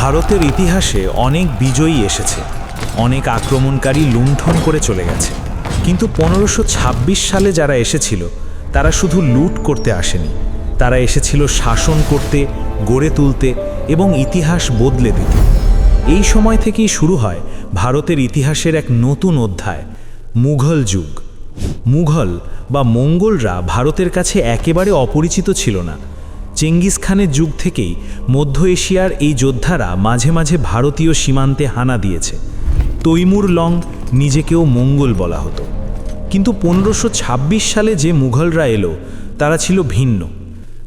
ভারতের ইতিহাসে অনেক বিজয়ী এসেছে, অনেক আক্রমণকারী লুণ্ঠন করে চলে গেছে, কিন্তু 1526 সালে যারা এসেছিল তারা শুধু লুট করতে আসেনি, তারা এসেছিল শাসন করতে, গড়ে তুলতে এবং ইতিহাস বদলে দিতে। এই সময় থেকেই শুরু হয় ভারতের ইতিহাসের এক নতুন অধ্যায়, মুঘল যুগ। মুঘল বা মঙ্গলরা ভারতের কাছে একেবারে অপরিচিত ছিল না। চেঙ্গিস খানের যুগ থেকেই মধ্য এশিয়ার এই যোদ্ধারা মাঝে মাঝে ভারতীয় সীমান্তে হানা দিয়েছে। তৈমুর লং নিজেকেও মঙ্গল বলা হতো। কিন্তু 1526 সালে যে মুঘলরা এলো তারা ছিল ভিন্ন।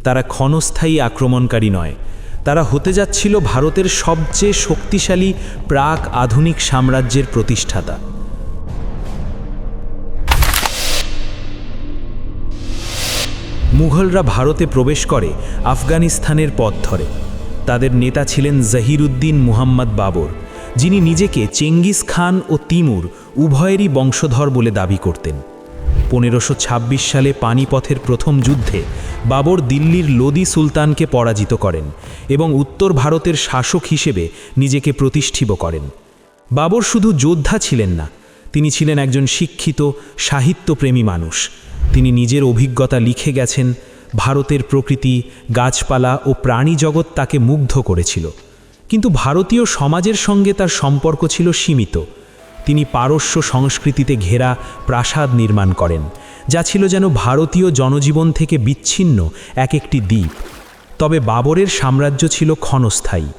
তারা ক্ষণস্থায়ী আক্রমণকারী নয়, তারা হতে যাচ্ছিল ভারতের সবচেয়ে শক্তিশালী প্রাক আধুনিক সাম্রাজ্যের প্রতিষ্ঠাতা। মুঘলরা ভারতে প্রবেশ করে আফগানিস্তানের পথ ধরে। তাদের নেতা ছিলেন জহিরুদ্দিন মুহাম্মদ বাবর, যিনি নিজেকে চেঙ্গিস খান ও তিমুর উভয়েরই বংশধর বলে দাবি করতেন। 1526 সালে পানিপথের প্রথম যুদ্ধে বাবর দিল্লির লোদি সুলতানকে পরাজিত করেন এবং উত্তর ভারতের শাসক হিসেবে নিজেকে প্রতিষ্ঠিত করেন। বাবর শুধু যোদ্ধা ছিলেন না, তিনি ছিলেন একজন শিক্ষিত, সাহিত্যপ্রেমী মানুষ। তিনি নিজের অভিজ্ঞতা লিখে গেছেন। ভারতের প্রকৃতি, গাছপালা ও প্রাণী জগৎ তাকে মুগ্ধ করেছিল, কিন্তু ভারতীয় সমাজের সঙ্গে তার সম্পর্ক ছিল সীমিত। তিনি পারস্য সংস্কৃতিতে ঘেরা প্রাসাদ নির্মাণ করেন, যা ছিল যেন ভারতীয় জনজীবন থেকে বিচ্ছিন্ন এক একটি দ্বীপ। তবে বাবরের সাম্রাজ্য ছিল ক্ষণস্থায়ী।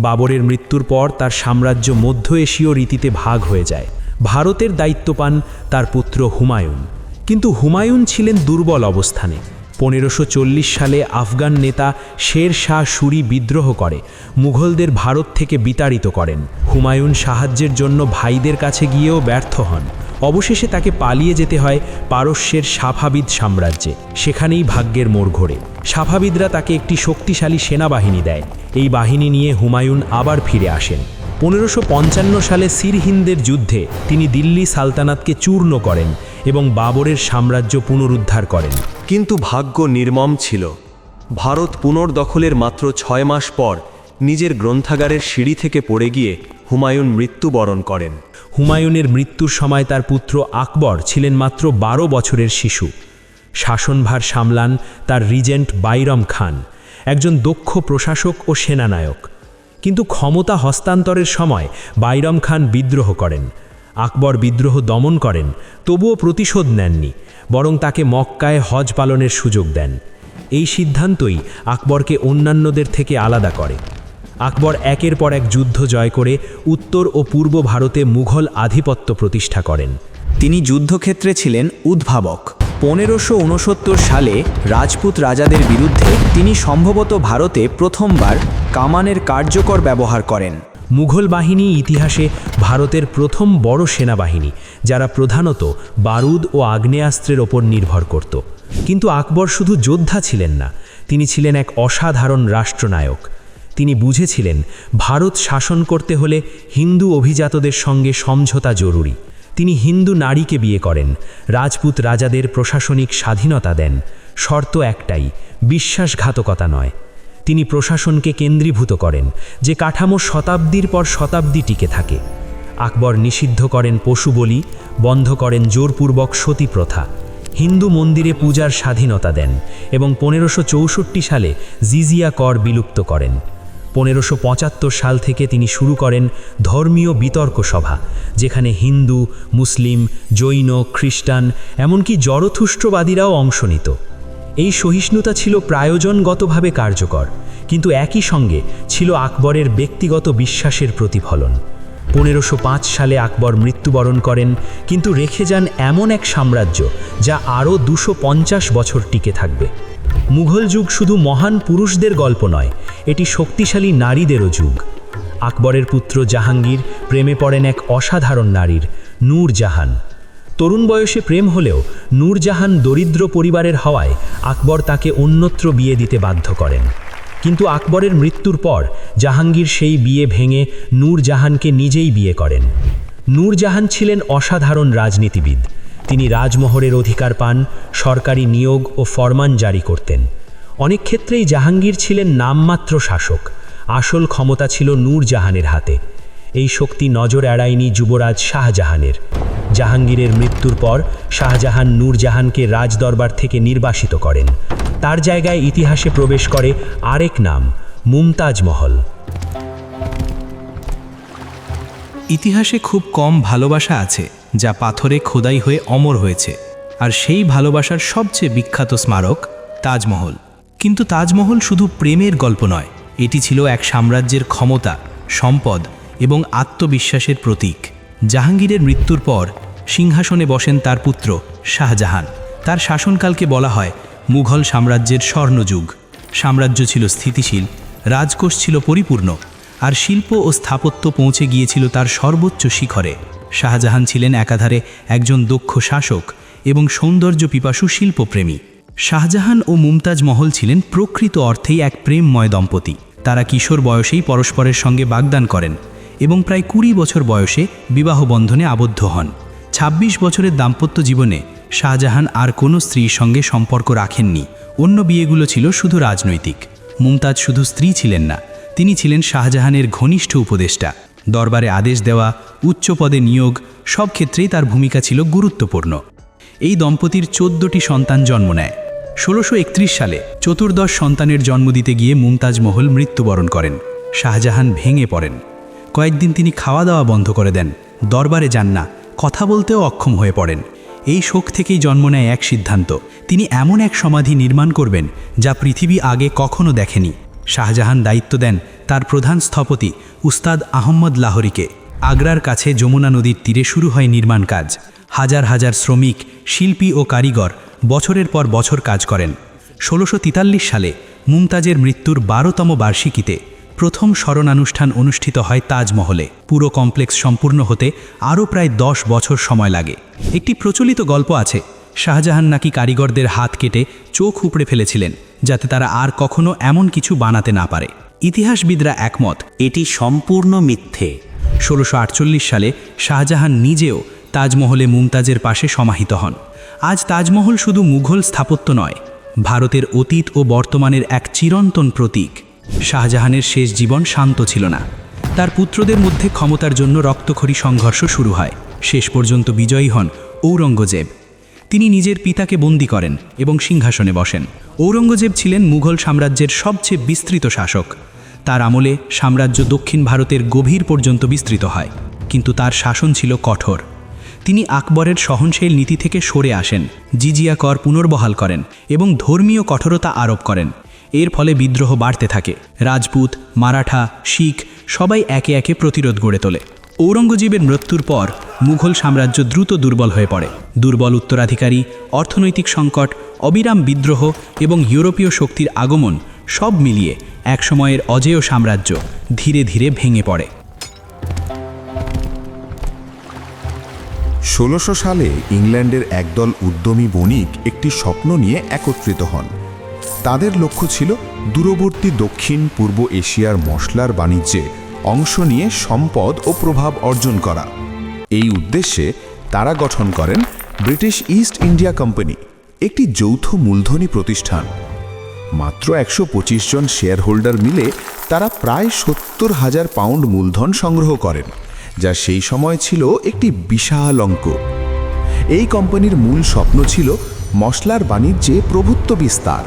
বাবরের মৃত্যুর পর তার সাম্রাজ্য মধ্য এশীয় রীতিতে ভাগ হয়ে যায়। ভারতের দায়িত্ব পান তার পুত্র হুমায়ুন, কিন্তু হুমায়ুন ছিলেন দুর্বল অবস্থানে। 1540 সালে আফগান নেতা শের শাহ সুরি বিদ্রোহ করে মুঘলদের ভারত থেকে বিতাড়িত করেন। হুমায়ুন সাহায্যের জন্য ভাইদের কাছে গিয়েও ব্যর্থ হন। অবশেষে তাকে পালিয়ে যেতে হয় পারস্যের সাফাবিদ সাম্রাজ্যে। সেখানেই ভাগ্যের মোড় ঘোরে। সাফাবিদরা তাকে একটি শক্তিশালী সেনাবাহিনী দেয়। এই বাহিনী নিয়ে হুমায়ুন আবার ফিরে আসেন। 1555 সালে সিরহিন্দের যুদ্ধে তিনি দিল্লি সালতানাতকে চূর্ণ করেন এবং বাবরের সাম্রাজ্য পুনরুদ্ধার করেন। কিন্তু ভাগ্য নির্মম ছিল। ভারত পুনর্দখলের মাত্র 6 মাস পর নিজের গ্রন্থাগারের সিঁড়ি থেকে পড়ে গিয়ে হুমায়ুন মৃত্যুবরণ করেন। হুমায়ুনের মৃত্যুর সময় তার পুত্র আকবর ছিলেন মাত্র 12 বছরের শিশু। শাসনভার সামলান তার রিজেন্ট বাইরম খান, একজন দক্ষ প্রশাসক ও সেনানায়ক। কিন্তু ক্ষমতা হস্তান্তরের সময় বাইরম খান বিদ্রোহ করেন। আকবর বিদ্রোহ দমন করেন, তবুও প্রতিশোধ নেননি, বরং তাকে মক্কায় হজ পালনের সুযোগ দেন। এই সিদ্ধান্তই আকবরকে অন্যান্যদের থেকে আলাদা করে। আকবর একের পর এক যুদ্ধ জয় করে উত্তর ও পূর্ব ভারতে মুঘল আধিপত্য প্রতিষ্ঠা করেন। তিনি যুদ্ধক্ষেত্রে ছিলেন উদ্ভাবক। 1569 সালে রাজপুত রাজাদের বিরুদ্ধে তিনি সম্ভবত ভারতে প্রথমবার কামানের কার্যকর ব্যবহার করেন। মুঘল বাহিনী ইতিহাসে ভারতের প্রথম বড় সেনাবাহিনী, যারা প্রধানত বারুদ ও আগ্নেয়াস্ত্রের ওপর নির্ভর করত। কিন্তু আকবর শুধু যোদ্ধা ছিলেন না, তিনি ছিলেন এক অসাধারণ রাষ্ট্রনায়ক। তিনি বুঝেছিলেন ভারত শাসন করতে হলে হিন্দু অভিজাতদের সঙ্গে সমঝোতা জরুরি। তিনি হিন্দু নারীকে বিয়ে করেন, রাজপুত রাজাদের প্রশাসনিক স্বাধীনতা দেন। শর্ত একটাই, বিশ্বাসঘাতকতা নয়। তিনি প্রশাসনকে কেন্দ্রীভূত করেন, যে কাঠামো শতাব্দীর পর শতাব্দী টিকে থাকে। আকবর নিষিদ্ধ করেন পশুবলি, বন্ধ করেন জোরপূর্বক সতী প্রথা, হিন্দু মন্দিরে পূজার স্বাধীনতা দেন এবং 1564 সালে জিজিয়া কর বিলুপ্ত করেন। 1575 সাল থেকে তিনি শুরু করেন ধর্মীয় বিতর্ক সভা, যেখানে হিন্দু, মুসলিম, জৈন, খ্রিস্টান, এমনকি জরথুস্ট্রবাদীরাও অংশ নিত। এই সহিষ্ণুতা ছিল প্রায়োজনগতভাবে কার্যকর, কিন্তু একই সঙ্গে ছিল আকবরের ব্যক্তিগত বিশ্বাসের প্রতিফলন। 1505 সালে আকবর মৃত্যুবরণ করেন, কিন্তু রেখে যান এমন এক সাম্রাজ্য যা আরও 250 বছর টিকে থাকবে। মুঘল যুগ শুধু মহান পুরুষদের গল্প নয়, এটি শক্তিশালী নারীদেরও যুগ। আকবরের পুত্র জাহাঙ্গীর প্রেমে পড়েন এক অসাধারণ নারীর, নূরজাহান। তরুণ বয়সে প্রেম হলেও নূরজাহান দরিদ্র পরিবারের হওয়ায় আকবর তাকে অন্যত্র বিয়ে দিতে বাধ্য করেন। কিন্তু আকবরের মৃত্যুর পর জাহাঙ্গীর সেই বিয়ে ভেঙে নূরজাহানকে নিজেই বিয়ে করেন। নূরজাহান ছিলেন অসাধারণ রাজনীতিবিদ। তিনি রাজমোহরের অধিকার পান, সরকারি নিয়োগ ও ফরমান জারি করতেন। অনেক ক্ষেত্রেই জাহাঙ্গীর ছিলেন নামমাত্র শাসক, আসল ক্ষমতা ছিল নূরজাহানের হাতে। এই শক্তি নজর এড়ায়নি যুবরাজ শাহজাহানের। জাহাঙ্গীরের মৃত্যুর পর শাহজাহান নূরজাহানকে রাজদরবার থেকে নির্বাসিত করেন। তার জায়গায় ইতিহাসে প্রবেশ করে আরেক নাম, মুমতাজ মহল। ইতিহাসে খুব কম ভালোবাসা আছে যা পাথরে খোদাই হয়ে অমর হয়েছে, আর সেই ভালোবাসার সবচেয়ে বিখ্যাত স্মারক তাজমহল। কিন্তু তাজমহল শুধু প্রেমের গল্প নয়, এটি ছিল এক সাম্রাজ্যের ক্ষমতা, সম্পদ এবং আত্মবিশ্বাসের প্রতীক। জাহাঙ্গীরের মৃত্যুর পর সিংহাসনে বসেন তার পুত্র শাহজাহান। তার শাসনকালকে বলা হয় মুঘল সাম্রাজ্যের স্বর্ণযুগ। সাম্রাজ্য ছিল স্থিতিশীল, রাজকোষ ছিল পরিপূর্ণ, আর শিল্প ও স্থাপত্য পৌঁছে গিয়েছিল তার সর্বোচ্চ শিখরে। শাহজাহান ছিলেন একাধারে একজন দক্ষ শাসক এবং সৌন্দর্য পিপাসু শিল্পপ্রেমী। শাহজাহান ও মুমতাজ মহল ছিলেন প্রকৃত অর্থেই এক প্রেমময় দম্পতি। তারা কিশোর বয়সেই পরস্পরের সঙ্গে বাগদান করেন এবং প্রায় 20 বছর বয়সে বিবাহ বন্ধনে আবদ্ধ হন। 26 বছরের দাম্পত্য জীবনে শাহজাহান আর কোনো স্ত্রীর সঙ্গে সম্পর্ক রাখেননি। অন্য বিয়েগুলো ছিল শুধু রাজনৈতিক। মুমতাজ শুধু স্ত্রী ছিলেন না, তিনি ছিলেন শাহজাহানের ঘনিষ্ঠ উপদেষ্টা। দরবারে আদেশ দেওয়া, উচ্চ পদে নিয়োগ, সব ক্ষেত্রেই তার ভূমিকা ছিল গুরুত্বপূর্ণ। এই দম্পতির 14টি সন্তান জন্ম নেয়। 1631 সালে চতুর্দশ সন্তানের জন্ম দিতে গিয়ে মুমতাজ মহল মৃত্যুবরণ করেন। শাহজাহান ভেঙে পড়েন। কয়েকদিন তিনি খাওয়া দাওয়া বন্ধ করে দেন, দরবারে যান না, কথা বলতেও অক্ষম হয়ে পড়েন। এই শোক থেকেই জন্ম নেয় এক সিদ্ধান্ত, তিনি এমন এক সমাধি নির্মাণ করবেন যা পৃথিবী আগে কখনো দেখেনি। শাহজাহান দায়িত্ব দেন তার প্রধান স্থপতি উস্তাদ আহম্মদ লাহোরীকে। আগ্রার কাছে যমুনা নদীর তীরে শুরু হয় নির্মাণ কাজ। হাজার হাজার শ্রমিক, শিল্পী ও কারিগর বছরের পর বছর কাজ করেন। 1643 সালে মুমতাজের মৃত্যুর 12তম বার্ষিকীতে প্রথম স্মরণানুষ্ঠান অনুষ্ঠিত হয় তাজমহলে। পুরো কমপ্লেক্স সম্পূর্ণ হতে আরও প্রায় 10 বছর সময় লাগে। একটি প্রচলিত গল্প আছে, শাহজাহান নাকি কারিগরদের হাত কেটে চোখ উপড়ে ফেলেছিলেন যাতে তারা আর কখনো এমন কিছু বানাতে না পারে। ইতিহাসবিদরা একমত এটি সম্পূর্ণ মিথ্যে। 1648 সালে শাহজাহান নিজেও তাজমহলে মুমতাজের পাশে সমাহিত হন। আজ তাজমহল শুধু মুঘল স্থাপত্য নয়, ভারতের অতীত ও বর্তমানের এক চিরন্তন প্রতীক। শাহজাহানের শেষ জীবন শান্ত ছিল না। তার পুত্রদের মধ্যে ক্ষমতার জন্য রক্তক্ষয়ী সংঘর্ষ শুরু হয়। শেষ পর্যন্ত বিজয়ী হন ঔরঙ্গজেব। তিনি নিজের পিতাকে বন্দী করেন এবং সিংহাসনে বসেন। ঔরঙ্গজেব ছিলেন মুঘল সাম্রাজ্যের সবচেয়ে বিস্তৃত শাসক। তার আমলে সাম্রাজ্য দক্ষিণ ভারতের গভীর পর্যন্ত বিস্তৃত হয়, কিন্তু তার শাসন ছিল কঠোর। তিনি আকবরের সহনশীল নীতি থেকে সরে আসেন, জিজিয়া কর পুনর্বহাল করেন এবং ধর্মীয় কঠোরতা আরোপ করেন। এর ফলে বিদ্রোহ বাড়তে থাকে। রাজপুত, মারাঠা, শিখ সবাই একে একে প্রতিরোধ গড়ে তোলে। ঔরঙ্গজেবের মৃত্যুর পর মুঘল সাম্রাজ্য দ্রুত দুর্বল হয়ে পড়ে। দুর্বল উত্তরাধিকারী, অর্থনৈতিক সংকট, অবিরাম বিদ্রোহ এবং ইউরোপীয় শক্তির আগমন সব মিলিয়ে একসময়ের অজেয় সাম্রাজ্য ধীরে ধীরে ভেঙে পড়ে। 1600 সালে ইংল্যান্ডের একদল উদ্যমী বণিক একটি স্বপ্ন নিয়ে একত্রিত হন। তাদের লক্ষ্য ছিল দূরবর্তী দক্ষিণ পূর্ব এশিয়ার মশলার বাণিজ্যে অংশ নিয়ে সম্পদ ও প্রভাব অর্জন করা। এই উদ্দেশ্যে তারা গঠন করেন ব্রিটিশ ইস্ট ইন্ডিয়া কোম্পানি, একটি যৌথ মূলধনী প্রতিষ্ঠান। মাত্র 125 জন শেয়ার হোল্ডার মিলে তারা প্রায় 70,000 পাউন্ড মূলধন সংগ্রহ করেন, যা সেই সময় ছিল একটি বিশাল অঙ্ক। এই কোম্পানির মূল স্বপ্ন ছিল মশলার বাণিজ্যে প্রভুত্ব বিস্তার,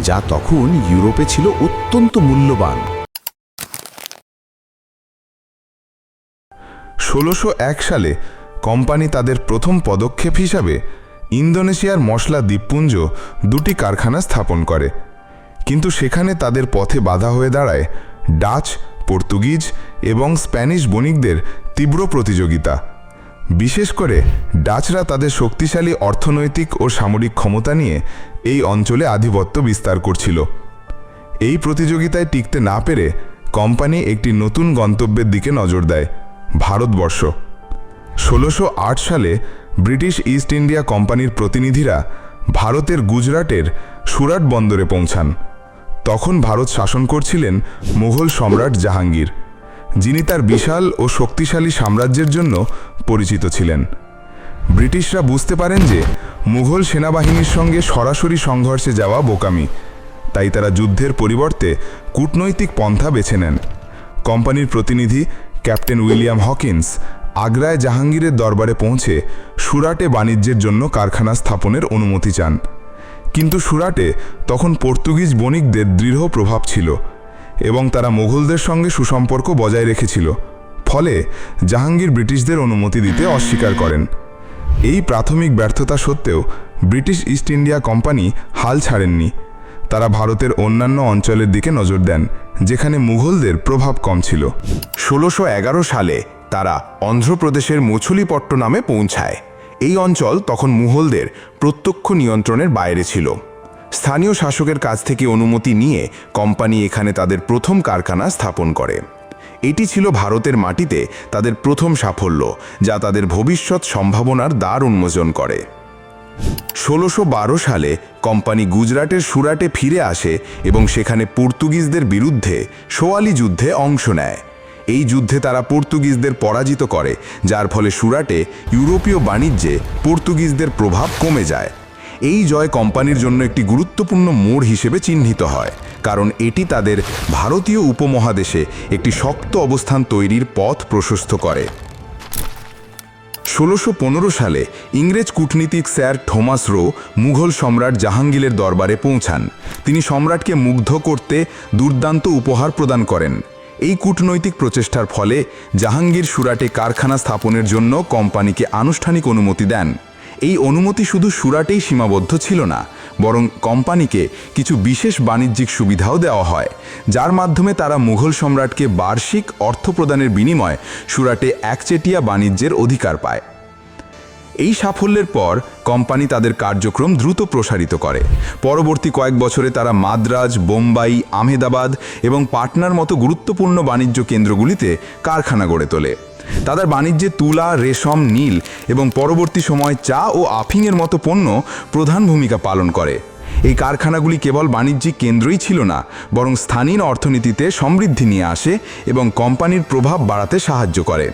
যা তখন ইউরোপে ছিল অত্যন্ত মূল্যবান। 1601 সালে কোম্পানি তাদের প্রথম পদক্ষেপ হিসাবে ইন্দোনেশিয়ার মশলা দ্বীপপুঞ্জ 2টি কারখানা স্থাপন করে, কিন্তু সেখানে তাদের পথে বাধা হয়ে দাঁড়ায় ডাচ, পর্তুগিজ এবং স্প্যানিশ বণিকদের তীব্র প্রতিযোগিতা। বিশেষ করে ডাচরা তাদের শক্তিশালী অর্থনৈতিক ও সামরিক ক্ষমতা নিয়ে এই অঞ্চলে আধিপত্য বিস্তার করছিল। এই প্রতিযোগিতায় টিকতে না পেরে কোম্পানি একটি নতুন গন্তব্যের দিকে নজর দেয়, ভারতবর্ষ। 1608 সালে ব্রিটিশ ইস্ট ইন্ডিয়া কোম্পানির প্রতিনিধিরা ভারতের গুজরাটের সুরাট বন্দরে পৌঁছান। তখন ভারত শাসন করছিলেন মুঘল সম্রাট জাহাঙ্গীর, যিনি তার বিশাল ও শক্তিশালী সাম্রাজ্যের জন্য পরিচিত ছিলেন। ব্রিটিশরা বুঝতে পারেন যে মুঘল সেনাবাহিনীর সঙ্গে সরাসরি সংঘর্ষে যাওয়া বোকামি। তাই তারা যুদ্ধের পরিবর্তে কূটনৈতিক পন্থা বেছে নেন। কোম্পানির প্রতিনিধি ক্যাপ্টেন উইলিয়াম হকিন্স আগ্রায় জাহাঙ্গীরের দরবারে পৌঁছে সুরাটে বাণিজ্যের জন্য কারখানা স্থাপনের অনুমতি চান। কিন্তু সুরাটে তখন পর্তুগিজ বণিকদের দৃঢ় প্রভাব ছিল এবং তারা মোগলদের সঙ্গে সুসম্পর্ক বজায় রেখেছিল। ফলে জাহাঙ্গীর ব্রিটিশদের অনুমতি দিতে অস্বীকার করেন। এই প্রাথমিক ব্যর্থতা সত্ত্বেও ব্রিটিশ ইস্ট ইন্ডিয়া কোম্পানি হাল ছাড়েননি। তারা ভারতের অন্যান্য অঞ্চলের দিকে নজর দেন, যেখানে মুঘলদের প্রভাব কম ছিল। 1611 সালে তারা অন্ধ্রপ্রদেশের মছলিপট্টনামে পৌঁছায়। এই অঞ্চল তখন মুঘলদের প্রত্যক্ষ নিয়ন্ত্রণের বাইরে ছিল। স্থানীয় শাসকের কাছ থেকে অনুমতি নিয়ে কোম্পানি এখানে তাদের প্রথম কারখানা স্থাপন করে। এটি ছিল ভারতের মাটিতে তাদের প্রথম সাফল্য, যা তাদের ভবিষ্যৎ সম্ভাবনার দ্বার উন্মোচন করে। 1612 সালে কোম্পানি গুজরাটের সুরাটে ফিরে আসে এবং সেখানে পর্তুগিজদের বিরুদ্ধে সোয়ালি যুদ্ধে অংশ নেয়। এই যুদ্ধে তারা পর্তুগিজদের পরাজিত করে, যার ফলে সুরাটে ইউরোপীয় বাণিজ্যে পর্তুগিজদের প্রভাব কমে যায়। এই জয় কোম্পানির জন্য একটি গুরুত্বপূর্ণ মোড় হিসেবে চিহ্নিত হয়, কারণ এটি তাদের ভারতীয় উপমহাদেশে একটি শক্ত অবস্থান তৈরির পথ প্রশস্ত করে। 1615 সালে ইংরেজ কূটনীতিক স্যার থমাস রো মুঘল সম্রাট জাহাঙ্গীরের দরবারে পৌঁছান। তিনি সম্রাটকে মুগ্ধ করতে দুর্দান্ত উপহার প্রদান করেন। এই কূটনৈতিক প্রচেষ্টার ফলে জাহাঙ্গীর সুরাটে কারখানা স্থাপনের জন্য কোম্পানিকে আনুষ্ঠানিক অনুমতি দেন। এই অনুমতি শুধু সুরাটেই সীমাবদ্ধ ছিল না, বরং কোম্পানিকে কিছু বিশেষ বাণিজ্যিক সুবিধাও দেওয়া হয়, যার মাধ্যমে তারা মুঘল সম্রাটকে বার্ষিক অর্থ প্রদানের বিনিময়ে সুরাটে একচেটিয়া বাণিজ্যের অধিকার পায়। এই সাফল্যের পর কোম্পানি তাদের কার্যক্রম দ্রুত প্রসারিত করে। পরবর্তী কয়েক বছরে তারা মাদ্রাজ, বোম্বাই, আহমেদাবাদ এবং পাটনার মতো গুরুত্বপূর্ণ বাণিজ্য কেন্দ্রগুলিতে কারখানা গড়ে তোলে। তাদের বাণিজ্যে তুলা, রেশম, নীল এবং পরবর্তী সময় চা ও আফিংয়ের মতো পণ্য প্রধান ভূমিকা পালন করে। এই কারখানাগুলি কেবল বাণিজ্যিক কেন্দ্রই ছিল না, বরং স্থানীয় অর্থনীতিতে সমৃদ্ধি নিয়ে আসে এবং কোম্পানির প্রভাব বাড়াতে সাহায্য করে।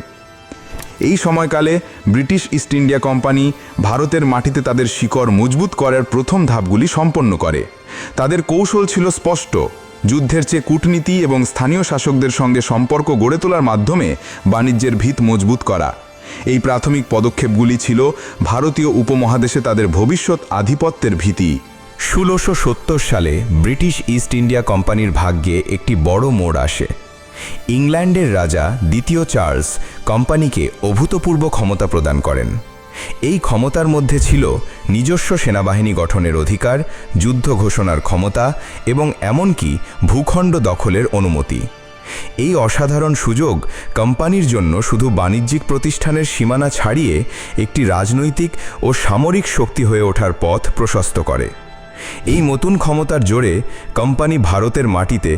এই সময়কালে ব্রিটিশ ইস্ট ইন্ডিয়া কোম্পানি ভারতের মাটিতে তাদের শিকড় মজবুত করার প্রথম ধাপগুলি সম্পন্ন করে। তাদের কৌশল ছিল স্পষ্ট: যুদ্ধের চেয়ে কূটনীতি এবং স্থানীয় শাসকদের সঙ্গে সম্পর্ক গড়ে তোলার মাধ্যমে বাণিজ্যের ভিত মজবুত করা। এই প্রাথমিক পদক্ষেপগুলি ছিল ভারতীয় উপমহাদেশে তাদের ভবিষ্যৎ আধিপত্যের ভিত্তি। 1670 সালে ব্রিটিশ ইস্ট ইন্ডিয়া কোম্পানির ভাগ্যে একটি বড় মোড় আসে। ইংল্যান্ডের রাজা দ্বিতীয় চার্লস কোম্পানিকে অভূতপূর্ব ক্ষমতা প্রদান করেন। এই ক্ষমতার মধ্যে ছিল নিজস্ব সেনাবাহিনী গঠনের অধিকার, যুদ্ধ ঘোষণার ক্ষমতা এবং এমনকি ভূখণ্ড দখলের অনুমতি। এই অসাধারণ সুযোগ কোম্পানির জন্য শুধু বাণিজ্যিক প্রতিষ্ঠানের সীমানা ছাড়িয়ে একটি রাজনৈতিক ও সামরিক শক্তি হয়ে ওঠার পথ প্রশস্ত করে। এই নতুন ক্ষমতার জোরে কোম্পানি ভারতের মাটিতে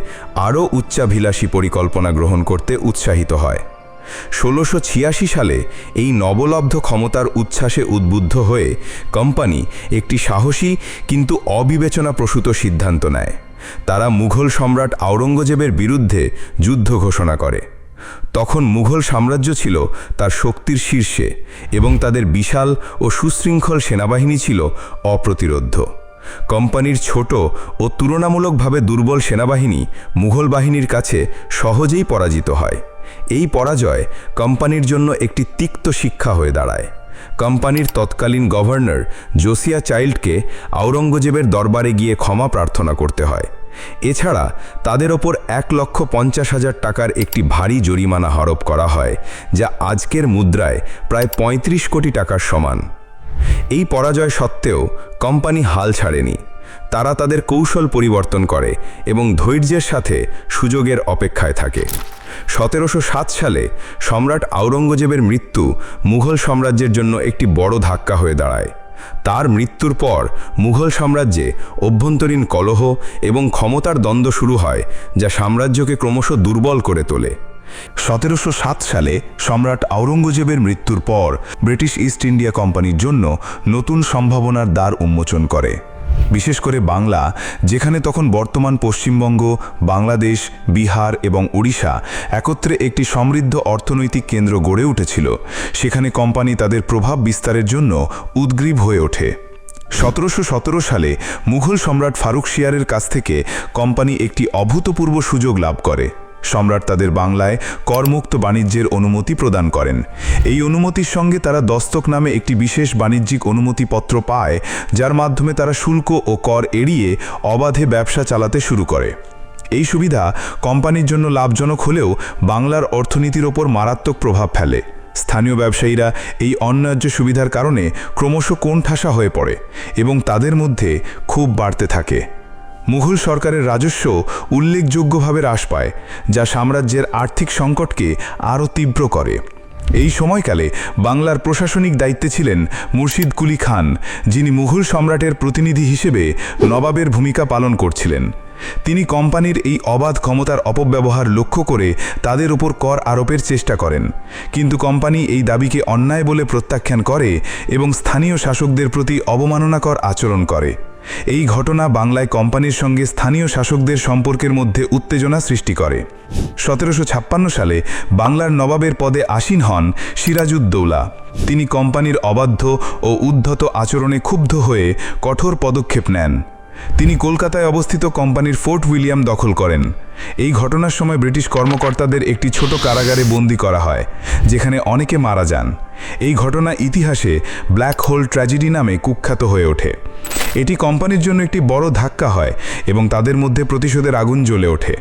আরও উচ্চাভিলাষী পরিকল্পনা গ্রহণ করতে উৎসাহিত হয়। 1686 সালে এই নবলব্ধ ক্ষমতার উচ্ছ্বাসে উদ্বুদ্ধ হয়ে কোম্পানি একটি সাহসী কিন্তু অবিবেচনাপ্রসূত সিদ্ধান্ত নেয়। তারা মুঘল সম্রাট আওরঙ্গজেবের বিরুদ্ধে যুদ্ধ ঘোষণা করে। তখন মুঘল সাম্রাজ্য ছিল তার শক্তির শীর্ষে এবং তাদের বিশাল ও সুশৃঙ্খল সেনাবাহিনী ছিল অপ্রতিরোধ্য। কোম্পানির ছোট ও তুলনামূলকভাবে দুর্বল সেনাবাহিনী মুঘল বাহিনীর কাছে সহজেই পরাজিত হয়। এই পরাজয় কোম্পানির জন্য একটি তিক্ত শিক্ষা হয়ে দাঁড়ায়। কোম্পানির তৎকালীন গভর্নর জোসিয়া চাইল্ডকে আওরঙ্গজেবের দরবারে গিয়ে ক্ষমা প্রার্থনা করতে হয়। এছাড়া তাদের ওপর 1,50,000 টাকার একটি ভারী জরিমানা আরোপ করা হয়, যা আজকের মুদ্রায় প্রায় 35 কোটি টাকার সমান। এই পরাজয় সত্ত্বেও কোম্পানি হাল ছাড়েনি। তারা তাদের কৌশল পরিবর্তন করে এবং ধৈর্যের সাথে সুযোগের অপেক্ষায় থাকে। 1707 সালে সম্রাট আওরঙ্গজেবের মৃত্যু মুঘল সাম্রাজ্যের জন্য একটি বড় ধাক্কা হয়ে দাঁড়ায়। তার মৃত্যুর পর মুঘল সাম্রাজ্যে অভ্যন্তরীণ কলহ এবং ক্ষমতার দ্বন্দ্ব শুরু হয়, যা সাম্রাজ্যকে ক্রমশ দুর্বল করে তোলে। 1707 সালে সম্রাট আওরঙ্গজেবের মৃত্যুর পর ব্রিটিশ ইস্ট ইন্ডিয়া কোম্পানির জন্য নতুন সম্ভাবনার দ্বার উন্মোচন করে। বিশেষ করে বাংলা, যেখানে তখন বর্তমান পশ্চিমবঙ্গ, বাংলাদেশ, বিহার এবং ওড়িশা একত্রে একটি সমৃদ্ধ অর্থনৈতিক কেন্দ্র গড়ে উঠেছিল, সেখানে কোম্পানি তাদের প্রভাব বিস্তারের জন্য উদ্গ্রীব হয়ে ওঠে। 1717 সালে মুঘল সম্রাট ফারুক শিয়ারের কাছ থেকে কোম্পানি একটি অভূতপূর্ব সুযোগ লাভ করে। সম্রাট তাদের বাংলায় করমুক্ত বাণিজ্যের অনুমতি প্রদান করেন। এই অনুমতির সঙ্গে তারা দস্তক নামে একটি বিশেষ বাণিজ্যিক অনুমতিপত্র পায়, যার মাধ্যমে তারা শুল্ক ও কর এড়িয়ে অবাধে ব্যবসা চালাতে শুরু করে। এই সুবিধা কোম্পানির জন্য লাভজনক হলেও বাংলার অর্থনীতির ওপর মারাত্মক প্রভাব ফেলে। স্থানীয় ব্যবসায়ীরা এই অন্যায্য সুবিধার কারণে ক্রমশ কোণঠাসা হয়ে পড়ে এবং তাদের মধ্যে ক্ষোভ বাড়তে থাকে। মুঘল সরকারের রাজস্ব উল্লেখযোগ্যভাবে হ্রাস পায়, যা সাম্রাজ্যের আর্থিক সংকটকে আরও তীব্র করে। এই সময়কালে বাংলার প্রশাসনিক দায়িত্বে ছিলেন মুর্শিদ কুলি খান, যিনি মুঘল সম্রাটের প্রতিনিধি হিসেবে নবাবের ভূমিকা পালন করছিলেন। তিনি কোম্পানির এই অবাধ ক্ষমতার অপব্যবহার লক্ষ্য করে তাদের উপর কর আরোপের চেষ্টা করেন, কিন্তু কোম্পানি এই দাবিকে অন্যায় বলে প্রত্যাখ্যান করে এবং স্থানীয় শাসকদের প্রতি অবমাননাকর আচরণ করে। এই ঘটনা বাংলায় কোম্পানির সঙ্গে স্থানীয় শাসকদের সম্পর্কের মধ্যে উত্তেজনা সৃষ্টি করে। 1756 সালে বাংলার নবাবের পদে আসীন হন সিরাজউদ্দৌলা। তিনি কোম্পানির অবাধ্য ও উদ্ধত আচরণে ক্ষুব্ধ হয়ে কঠোর পদক্ষেপ নেন। তিনি কলকাতায় অবস্থিত কোম্পানির ফোর্ট উইলিয়াম দখল করেন। এই ঘটনার সময় ব্রিটিশ কর্মকর্তাদের একটি ছোট কারাগারে বন্দী করা হয়, যেখানে অনেকে মারা যান। এই ঘটনা ইতিহাসে ব্ল্যাক হোল ট্র্যাজেডি নামে কুখ্যাত হয়ে ওঠে। এটি কোম্পানির জন্য একটি বড় ধাক্কা হয় এবং তাদের মধ্যে প্রতিশোধের আগুন জ্বলে ওঠে।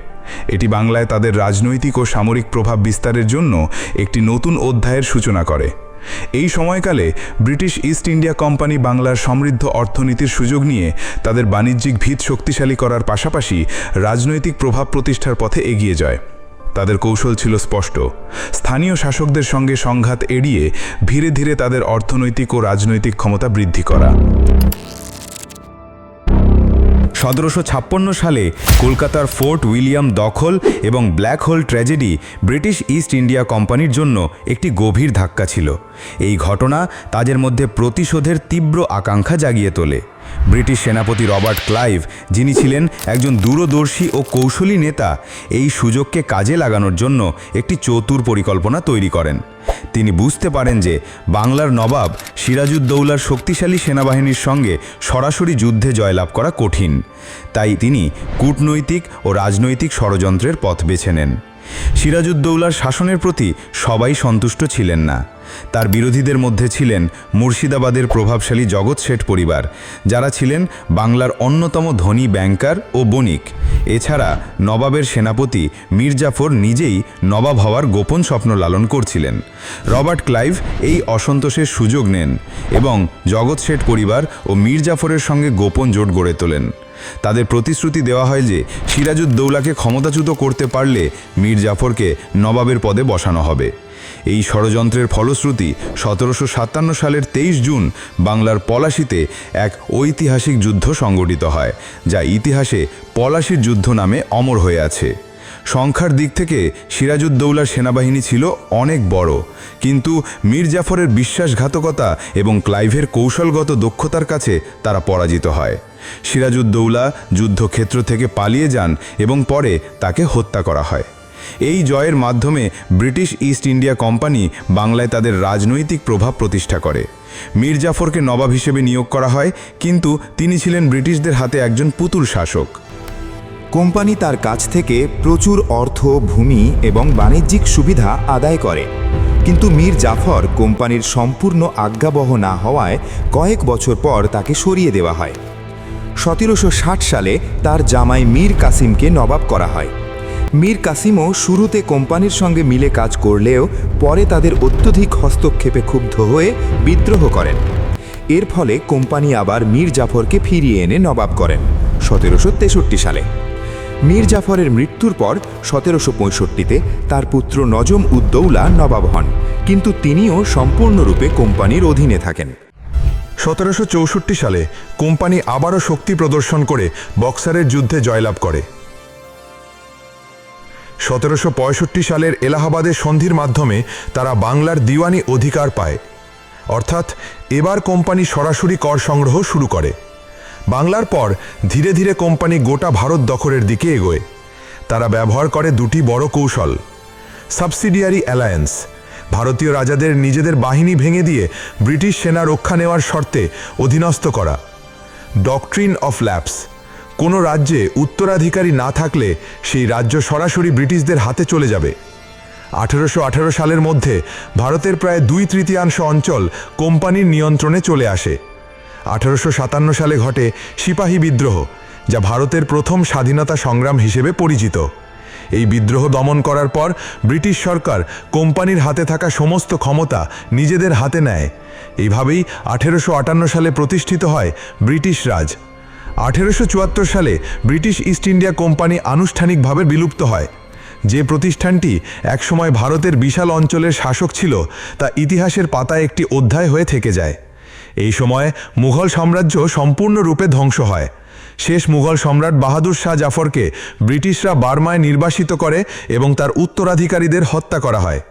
এটি বাংলায় তাদের রাজনৈতিক ও সামরিক প্রভাব বিস্তারের জন্য একটি নতুন অধ্যায়ের সূচনা করে। এই সময়কালে ব্রিটিশ ইস্ট ইন্ডিয়া কোম্পানি বাংলার সমৃদ্ধ অর্থনীতির সুযোগ নিয়ে তাদের বাণিজ্যিক ভিত শক্তিশালী করার পাশাপাশি রাজনৈতিক প্রভাব প্রতিষ্ঠার পথে এগিয়ে যায়। তাদের কৌশল ছিল স্পষ্ট: স্থানীয় শাসকদের সঙ্গে সংঘাত এড়িয়ে ধীরে ধীরে তাদের অর্থনৈতিক ও রাজনৈতিক ক্ষমতা বৃদ্ধি করা। 1756 সালে কলকাতার ফোর্ট উইলিয়াম দখল এবং black hole tragedy British east India কোম্পানির জন্য একটি গভীর ধাক্কা ছিল। এই ঘটনা তাদের মধ্যে প্রতিশোধের তীব্র আকাঙ্ক্ষা জাগিয়ে তোলে। ব্রিটিশ সেনাপতি রবার্ট ক্লাইভ, যিনি ছিলেন একজন দূরদর্শী ও কৌশলী নেতা, এই সুযোগকে কাজে লাগানোর জন্য একটি চতুর পরিকল্পনা তৈরি করেন। তিনি বুঝতে পারেন যে বাংলার নবাব সিরাজউদ্দৌলার শক্তিশালী সেনাবাহিনীর সঙ্গে সরাসরি যুদ্ধে জয়লাভ করা কঠিন, তাই তিনি কূটনৈতিক ও রাজনৈতিক ষড়যন্ত্রের পথ বেছে নেন। সিরাজউদ্দৌলার শাসনের প্রতি সবাই সন্তুষ্ট ছিলেন না। তার বিরোধীদের মধ্যে ছিলেন মুর্শিদাবাদের প্রভাবশালী জগৎ শেঠ পরিবার, যারা ছিলেন বাংলার অন্যতম ধনী ব্যাংকার ও বণিক। এছাড়া নবাবের সেনাপতি মীর জাফর নিজেই নবাব হওয়ার গোপন স্বপ্ন লালন করছিলেন। রবার্ট ক্লাইভ এই অসন্তোষের সুযোগ নেন এবং জগৎ শেঠ পরিবার ও মীর জাফরের সঙ্গে গোপন জোট গড়ে তোলেন। তাদের প্রতিশ্রুতি দেওয়া হয় যে সিরাজউদ্দৌলাকে ক্ষমতাচ্যুত করতে পারলে মীর জাফরকে নবাবের পদে বসানো হবে। এই ষড়যন্ত্রের ফলশ্রুতি 1757 সালের 23 জুন বাংলার পলাশীতে এক ঐতিহাসিক যুদ্ধ সংঘটিত হয়, যা ইতিহাসে পলাশীর যুদ্ধ নামে অমর হয়ে আছে। সংখ্যার দিক থেকে সিরাজউদ্দৌলার সেনাবাহিনী ছিল অনেক বড়, কিন্তু মীর জাফরের বিশ্বাসঘাতকতা এবং ক্লাইভের কৌশলগত দক্ষতার কাছে তারা পরাজিত হয়। সিরাজউদ্দৌলা যুদ্ধক্ষেত্র থেকে পালিয়ে যান এবং পরে তাকে হত্যা করা হয়। এই জয়ের মাধ্যমে ব্রিটিশ ইস্ট ইন্ডিয়া কোম্পানি বাংলায় তাদের রাজনৈতিক প্রভাব প্রতিষ্ঠা করে। মীর জাফরকে নবাব হিসেবে নিয়োগ করা হয়, কিন্তু তিনি ছিলেন ব্রিটিশদের হাতে একজন পুতুল শাসক। কোম্পানি তার কাছ থেকে প্রচুর অর্থ, ভূমি এবং বাণিজ্যিক সুবিধা আদায় করে, কিন্তু মীর জাফর কোম্পানির সম্পূর্ণ আজ্ঞাবহ না হওয়ায় কয়েক বছর পর তাকে সরিয়ে দেওয়া হয়। 1760 সালে তার জামাই মীর কাসিমকে নবাব করা হয়। মীর কাসিমও শুরুতে কোম্পানির সঙ্গে মিলে কাজ করলেও পরে তাদের অত্যধিক হস্তক্ষেপে ক্ষুব্ধ হয়ে বিদ্রোহ করেন। এর ফলে কোম্পানি আবার মীর জাফরকে ফিরিয়ে এনে নবাব করেন 1763 সালে। মীর জাফরের মৃত্যুর পর 1765-তে তার পুত্র নজম উদ্দৌলা নবাব হন, কিন্তু তিনিও সম্পূর্ণরূপে কোম্পানির অধীনে থাকেন। 1764 সালে কোম্পানি আবারও শক্তি প্রদর্শন করে বক্সারের যুদ্ধে জয়লাভ করে। 1765 সালের এলাহাবাদের সন্ধির মাধ্যমে তারা বাংলার দিওয়ানি অধিকার পায়, অর্থাৎ এবার কোম্পানি সরাসরি কর সংগ্রহ শুরু করে। বাংলার পর ধীরে ধীরে কোম্পানি গোটা ভারত দখলের দিকে এগোয়। তারা ব্যবহার করে দুটি বড় কৌশল: সাবসিডিয়ারি অ্যালায়েন্স, ভারতীয় রাজাদের নিজেদের বাহিনী ভেঙে দিয়ে ব্রিটিশ সেনা রক্ষা নেওয়ার শর্তে অধীনস্থ করা, ডকট্রিন অফ ল্যাপস। কোনো রাজ্যে উত্তরাধিকারী না থাকলে সেই রাজ্য সরাসরি ব্রিটিশদের হাতে চলে যাবে। 1818 সালের মধ্যে ভারতের প্রায় 2/3 অঞ্চল কোম্পানির নিয়ন্ত্রণে চলে আসে। 1857 সালে ঘটে সিপাহী বিদ্রোহ, যা ভারতের প্রথম স্বাধীনতা সংগ্রাম হিসেবে পরিচিত। এই বিদ্রোহ দমন করার পর ব্রিটিশ সরকার কোম্পানির হাতে থাকা সমস্ত ক্ষমতা নিজেদের হাতে নেয়। এইভাবেই 1858 সালে প্রতিষ্ঠিত হয় ব্রিটিশ রাজ। 1874 সালে ব্রিটিশ ইস্ট ইন্ডিয়া কোম্পানি আনুষ্ঠানিকভাবে বিলুপ্ত হয়। যে প্রতিষ্ঠানটি একসময় ভারতের বিশাল অঞ্চলের শাসক ছিল, তা ইতিহাসের পাতায় একটি অধ্যায় হয়ে থেকে যায়। এই সময় মুঘল সাম্রাজ্য সম্পূর্ণরূপে ধ্বংস হয়। শেষ মুঘল সম্রাট বাহাদুর শাহ জাফরকে ব্রিটিশরা বার্মায় নির্বাসিত করে এবং তার উত্তরাধিকারীদের হত্যা করা হয়।